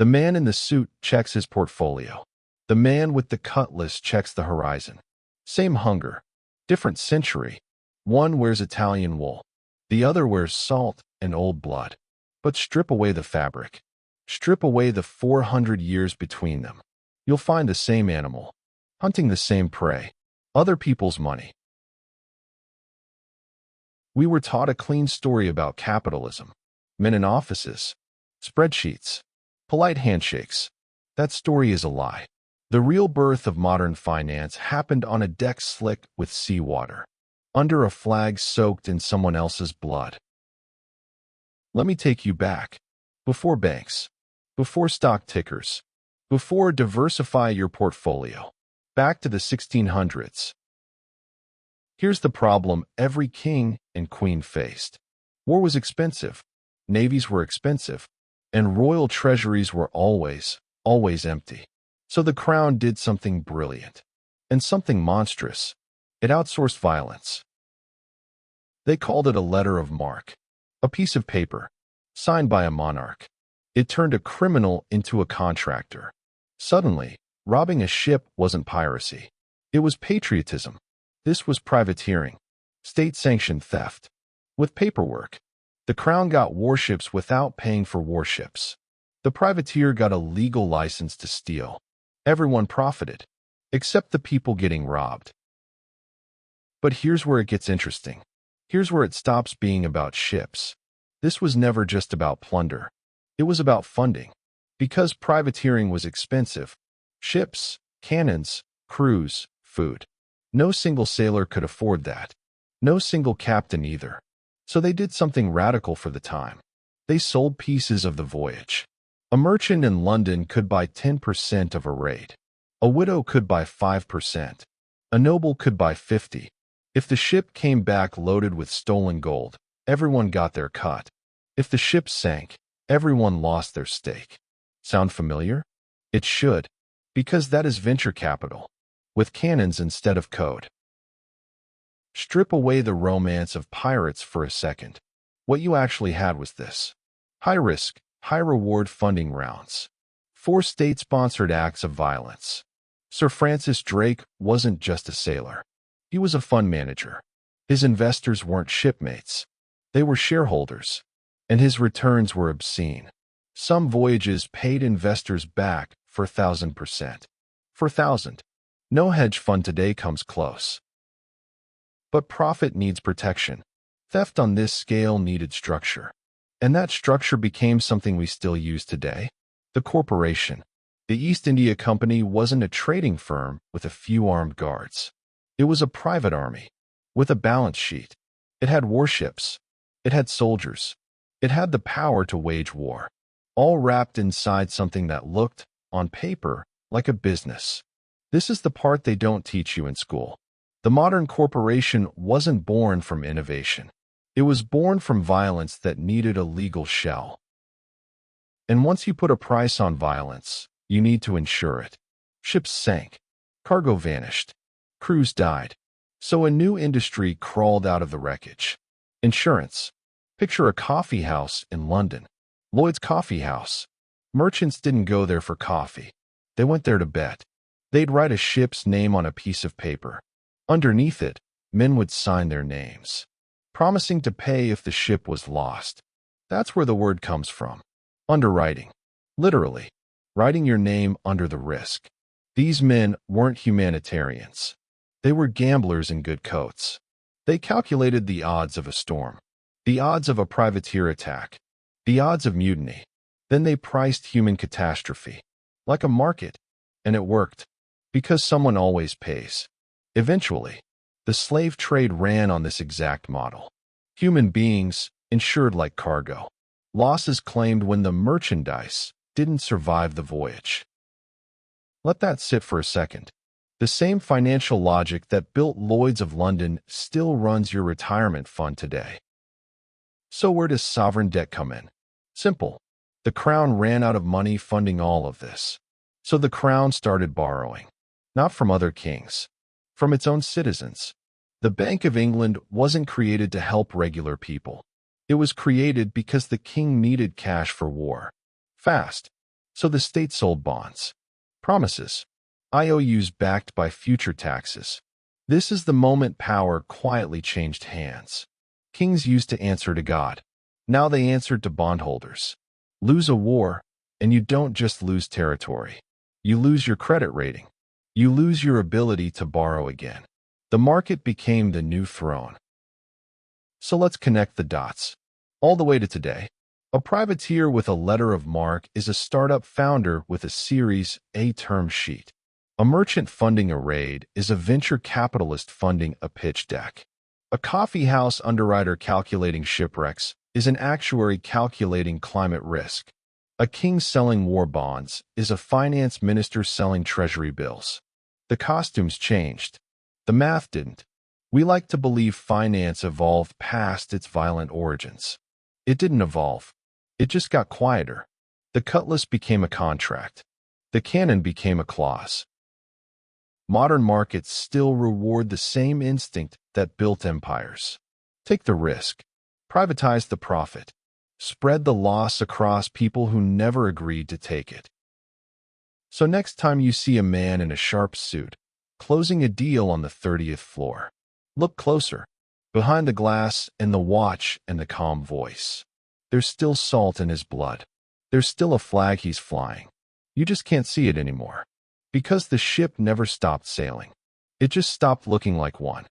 The man in the suit checks his portfolio. The man with the cutlass checks the horizon. Same hunger, different century. One wears Italian wool. The other wears salt and old blood. But strip away the fabric. Strip away the 400 years between them. You'll find the same animal, hunting the same prey, other people's money. We were taught a clean story about capitalism. Men in offices, spreadsheets, polite handshakes. That story is a lie. The real birth of modern finance happened on a deck slick with seawater, under a flag soaked in someone else's blood. Let me take you back. Before banks, before stock tickers, before diversify your portfolio, back to the 1600s. Here's the problem every king and queen faced. War was expensive, navies were expensive, and royal treasuries were always empty. So the crown did something brilliant, and something monstrous. It outsourced violence. They called it a letter of marque, a piece of paper, signed by a monarch. It turned a criminal into a contractor. Suddenly, robbing a ship wasn't piracy. It was patriotism. This was privateering, state-sanctioned theft. With paperwork, the crown got warships without paying for warships. The privateer got a legal license to steal. Everyone profited, except the people getting robbed. But here's where it gets interesting. Here's where it stops being about ships. This was never just about plunder. It was about funding. Because privateering was expensive, ships, cannons, crews, food. No single sailor could afford that. No single captain either. So they did something radical for the time. They sold pieces of the voyage. A merchant in London could buy 10% of a raid. A widow could buy 5%. A noble could buy 50%. If the ship came back loaded with stolen gold, everyone got their cut. If the ship sank, everyone lost their stake. Sound familiar? It should, because that is venture capital, with cannons instead of code. Strip away the romance of pirates for a second. What you actually had was this: high-risk, high-reward funding rounds. 4 state-sponsored acts of violence. Sir Francis Drake wasn't just a sailor. He was a fund manager. His investors weren't shipmates. They were shareholders. And his returns were obscene. Some voyages paid investors back for 1,000%. For 1,000. No hedge fund today comes close. But profit needs protection. Theft on this scale needed structure. And that structure became something we still use today. The corporation. The East India Company wasn't a trading firm with a few armed guards. It was a private army, with a balance sheet. It had warships. It had soldiers. It had the power to wage war, all wrapped inside something that looked, on paper, like a business. This is the part they don't teach you in school. The modern corporation wasn't born from innovation. It was born from violence that needed a legal shell. And once you put a price on violence, you need to insure it. Ships sank. Cargo vanished. Crews died. So a new industry crawled out of the wreckage. Insurance. Picture a coffee house in London. Lloyd's Coffeehouse. Merchants didn't go there for coffee. They went there to bet. They'd write a ship's name on a piece of paper. Underneath it, men would sign their names, promising to pay if the ship was lost. That's where the word comes from. Underwriting. Literally, writing your name under the risk. These men weren't humanitarians. They were gamblers in good coats. They calculated the odds of a storm, the odds of a privateer attack, the odds of mutiny. Then they priced human catastrophe, like a market, and it worked, because someone always pays. Eventually, the slave trade ran on this exact model. Human beings, insured like cargo. Losses claimed when the merchandise didn't survive the voyage. Let that sit for a second. The same financial logic that built Lloyd's of London still runs your retirement fund today. So where does sovereign debt come in? Simple. The crown ran out of money funding all of this. So the crown started borrowing. Not from other kings. From its own citizens. The Bank of England wasn't created to help regular people. It was created because the king needed cash for war. Fast. So the state sold bonds. Promises. IOUs backed by future taxes. This is the moment power quietly changed hands. Kings used to answer to God. Now they answered to bondholders. Lose a war, and you don't just lose territory. You lose your credit rating. You lose your ability to borrow again. The market became the new throne. So let's connect the dots. All the way to today. A privateer with a letter of marque is a startup founder with a Series A term sheet. A merchant funding a raid is a venture capitalist funding a pitch deck. A coffeehouse underwriter calculating shipwrecks is an actuary calculating climate risk. A king selling war bonds is a finance minister selling treasury bills. The costumes changed. The math didn't. We like to believe finance evolved past its violent origins. It didn't evolve. It just got quieter. The cutlass became a contract. The cannon became a clause. Modern markets still reward the same instinct that built empires. Take the risk. Privatize the profit. Spread the loss across people who never agreed to take it. So next time you see a man in a sharp suit, closing a deal on the 30th floor, look closer. Behind the glass and the watch and the calm voice. There's still salt in his blood. There's still a flag he's flying. You just can't see it anymore. Because the ship never stopped sailing. It just stopped looking like one.